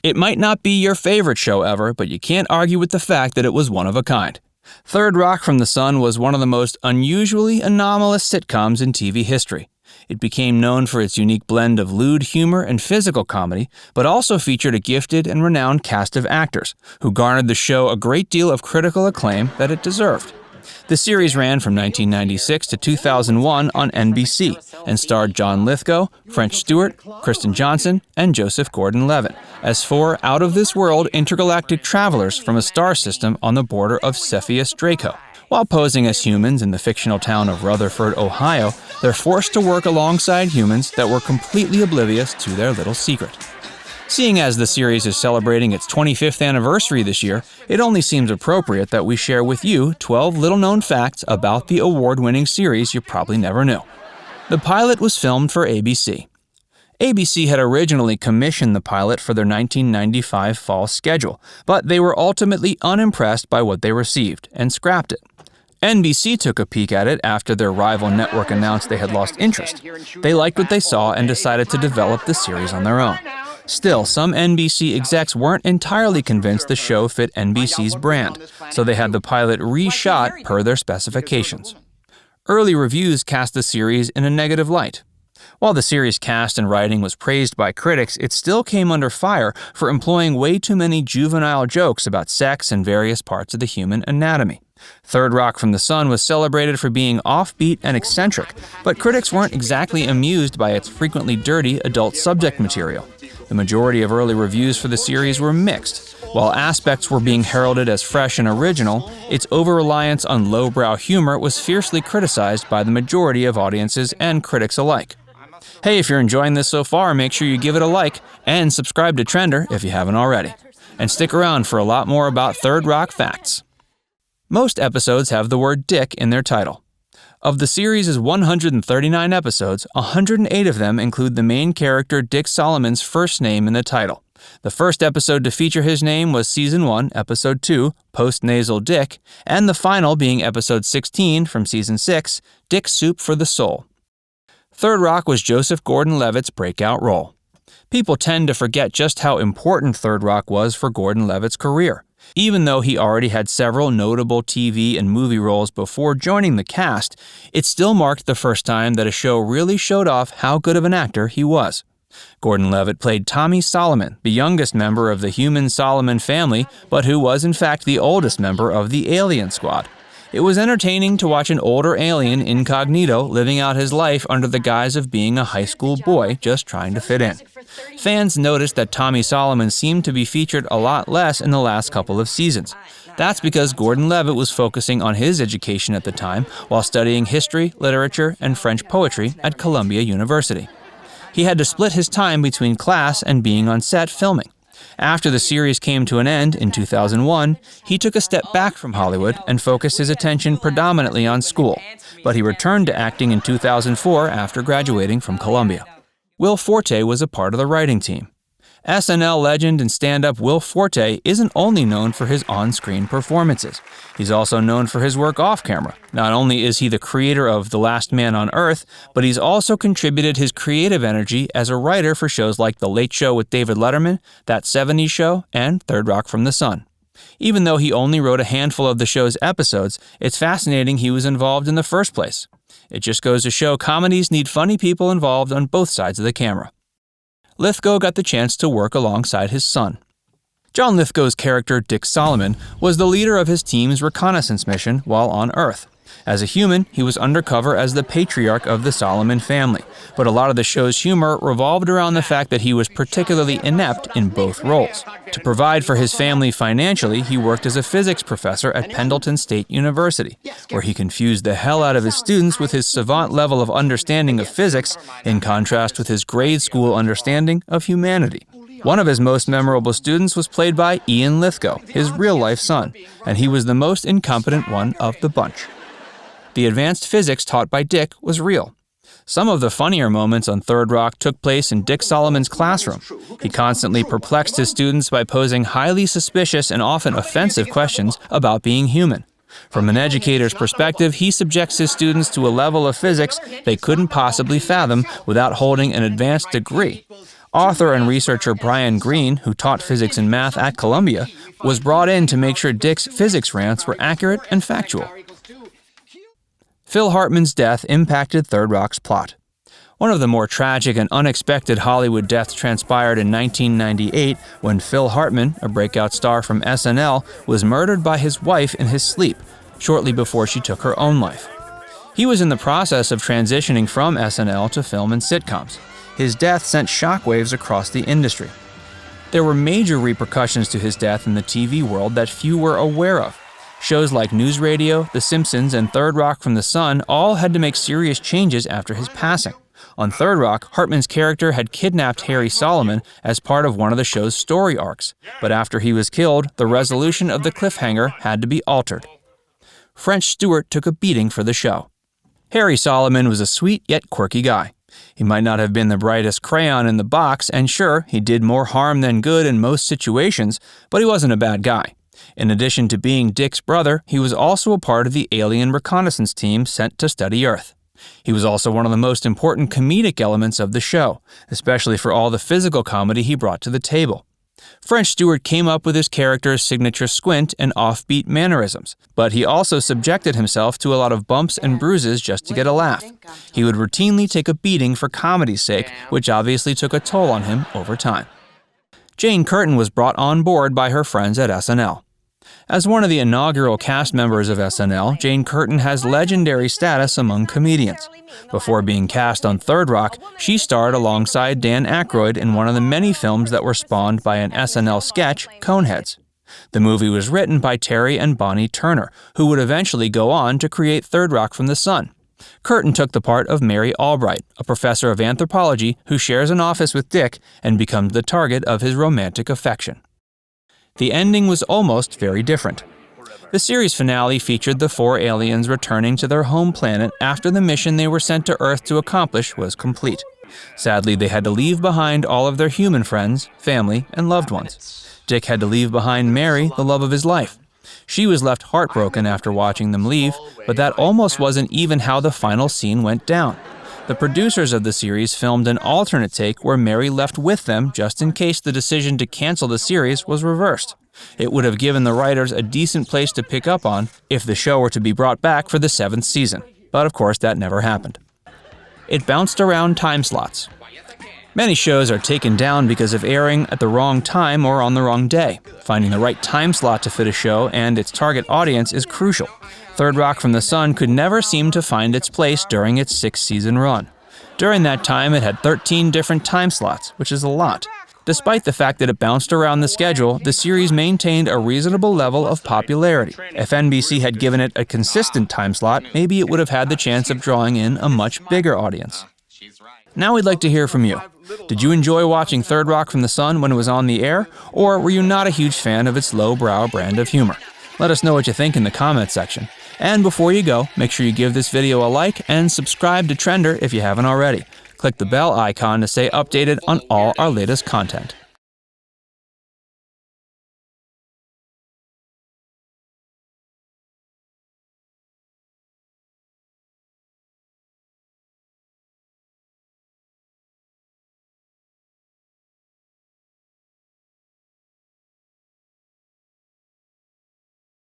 It might not be your favorite show ever, but you can't argue with the fact that it was one of a kind. Third Rock from the Sun was one of the most unusually anomalous sitcoms in TV history. It became known for its unique blend of lewd humor and physical comedy, but also featured a gifted and renowned cast of actors, who garnered the show a great deal of critical acclaim that it deserved. The series ran from 1996 to 2001 on NBC and starred John Lithgow, French Steward, Kristen Johnston, and Joseph Gordon-Levitt as four out-of-this-world intergalactic travelers from a star system on the border of Cepheus-Draco. While posing as humans in the fictional town of Rutherford, Ohio, they're forced to work alongside humans that were completely oblivious to their little secret. Seeing as the series is celebrating its 25th anniversary this year, it only seems appropriate that we share with you 12 little-known facts about the award-winning series you probably never knew. The pilot was filmed for ABC. ABC had originally commissioned the pilot for their 1995 fall schedule, but they were ultimately unimpressed by what they received and scrapped it. NBC took a peek at it after their rival network announced they had lost interest. They liked what they saw and decided to develop the series on their own. Still, some NBC execs weren't entirely convinced the show fit NBC's brand, so they had the pilot reshot per their specifications. Early reviews cast the series in a negative light. While the series' cast and writing was praised by critics, it still came under fire for employing way too many juvenile jokes about sex and various parts of the human anatomy. Third Rock from the Sun was celebrated for being offbeat and eccentric, but critics weren't exactly amused by its frequently dirty adult subject material. The majority of early reviews for the series were mixed. While aspects were being heralded as fresh and original, its over-reliance on lowbrow humor was fiercely criticized by the majority of audiences and critics alike. Hey, if you're enjoying this so far, make sure you give it a like and subscribe to Trender if you haven't already. And stick around for a lot more about Third Rock facts. Most episodes have the word dick in their title. Of the series' 139 episodes, 108 of them include the main character Dick Solomon's first name in the title. The first episode to feature his name was Season 1, Episode 2, Post-Nasal Dick, and the final being Episode 16 from Season 6, Dick Soup for the Soul. Third Rock was Joseph Gordon-Levitt's breakout role. People tend to forget just how important Third Rock was for Gordon-Levitt's career. Even though he already had several notable TV and movie roles before joining the cast, it still marked the first time that a show really showed off how good of an actor he was. Gordon-Levitt played Tommy Solomon, the youngest member of the human Solomon family, but who was in fact the oldest member of the Alien Squad. It was entertaining to watch an older alien incognito living out his life under the guise of being a high school boy just trying to fit in. Fans noticed that Tommy Solomon seemed to be featured a lot less in the last couple of seasons. That's because Gordon-Levitt was focusing on his education at the time while studying history, literature, and French poetry at Columbia University. He had to split his time between class and being on set filming. After the series came to an end in 2001, he took a step back from Hollywood and focused his attention predominantly on school, but he returned to acting in 2004 after graduating from Columbia. Will Forte was a part of the writing team. SNL legend and stand-up Will Forte isn't only known for his on-screen performances. He's also known for his work off-camera. Not only is he the creator of The Last Man on Earth, but he's also contributed his creative energy as a writer for shows like The Late Show with David Letterman, That 70s Show, and Third Rock from the Sun. Even though he only wrote a handful of the show's episodes, it's fascinating he was involved in the first place. It just goes to show comedies need funny people involved on both sides of the camera. Lithgow got the chance to work alongside his son. John Lithgow's character, Dick Solomon, was the leader of his team's reconnaissance mission while on Earth. As a human, he was undercover as the patriarch of the Solomon family, but a lot of the show's humor revolved around the fact that he was particularly inept in both roles. To provide for his family financially, he worked as a physics professor at Pendleton State University, where he confused the hell out of his students with his savant level of understanding of physics, in contrast with his grade school understanding of humanity. One of his most memorable students was played by Ian Lithgow, his real-life son, and he was the most incompetent one of the bunch. The advanced physics taught by Dick was real. Some of the funnier moments on Third Rock took place in Dick Solomon's classroom. He constantly perplexed his students by posing highly suspicious and often offensive questions about being human. From an educator's perspective, he subjects his students to a level of physics they couldn't possibly fathom without holding an advanced degree. Author and researcher Brian Greene, who taught physics and math at Columbia, was brought in to make sure Dick's physics rants were accurate and factual. Phil Hartman's death impacted Third Rock's plot. One of the more tragic and unexpected Hollywood deaths transpired in 1998 when Phil Hartman, a breakout star from SNL, was murdered by his wife in his sleep, shortly before she took her own life. He was in the process of transitioning from SNL to film and sitcoms. His death sent shockwaves across the industry. There were major repercussions to his death in the TV world that few were aware of. Shows like News Radio, The Simpsons, and Third Rock from the Sun all had to make serious changes after his passing. On Third Rock, Hartman's character had kidnapped Harry Solomon as part of one of the show's story arcs, but after he was killed, the resolution of the cliffhanger had to be altered. French Stewart took a beating for the show. Harry Solomon was a sweet yet quirky guy. He might not have been the brightest crayon in the box, and sure, he did more harm than good in most situations, but he wasn't a bad guy. In addition to being Dick's brother, he was also a part of the alien reconnaissance team sent to study Earth. He was also one of the most important comedic elements of the show, especially for all the physical comedy he brought to the table. French Stewart came up with his character's signature squint and offbeat mannerisms, but he also subjected himself to a lot of bumps and bruises just to get a laugh. He would routinely take a beating for comedy's sake, which obviously took a toll on him over time. Jane Curtin was brought on board by her friends at SNL. As one of the inaugural cast members of SNL, Jane Curtin has legendary status among comedians. Before being cast on Third Rock, she starred alongside Dan Aykroyd in one of the many films that were spawned by an SNL sketch, Coneheads. The movie was written by Terry and Bonnie Turner, who would eventually go on to create Third Rock from the Sun. Curtin took the part of Mary Albright, a professor of anthropology who shares an office with Dick and becomes the target of his romantic affection. The ending was almost very different. The series finale featured the 4 aliens returning to their home planet after the mission they were sent to Earth to accomplish was complete. Sadly, they had to leave behind all of their human friends, family, and loved ones. Dick had to leave behind Mary, the love of his life. She was left heartbroken after watching them leave, but that almost wasn't even how the final scene went down. The producers of the series filmed an alternate take where Mary left with them just in case the decision to cancel the series was reversed. It would have given the writers a decent place to pick up on if the show were to be brought back for the 7th season. But of course, that never happened. It bounced around time slots. Many shows are taken down because of airing at the wrong time or on the wrong day. Finding the right time slot to fit a show and its target audience is crucial. Third Rock from the Sun could never seem to find its place during its 6-season run. During that time, it had 13 different time slots, which is a lot. Despite the fact that it bounced around the schedule, the series maintained a reasonable level of popularity. If NBC had given it a consistent time slot, maybe it would have had the chance of drawing in a much bigger audience. Now we'd like to hear from you. Did you enjoy watching Third Rock from the Sun when it was on the air, or were you not a huge fan of its lowbrow brand of humor? Let us know what you think in the comments section. And before you go, make sure you give this video a like and subscribe to Trender if you haven't already. Click the bell icon to stay updated on all our latest content.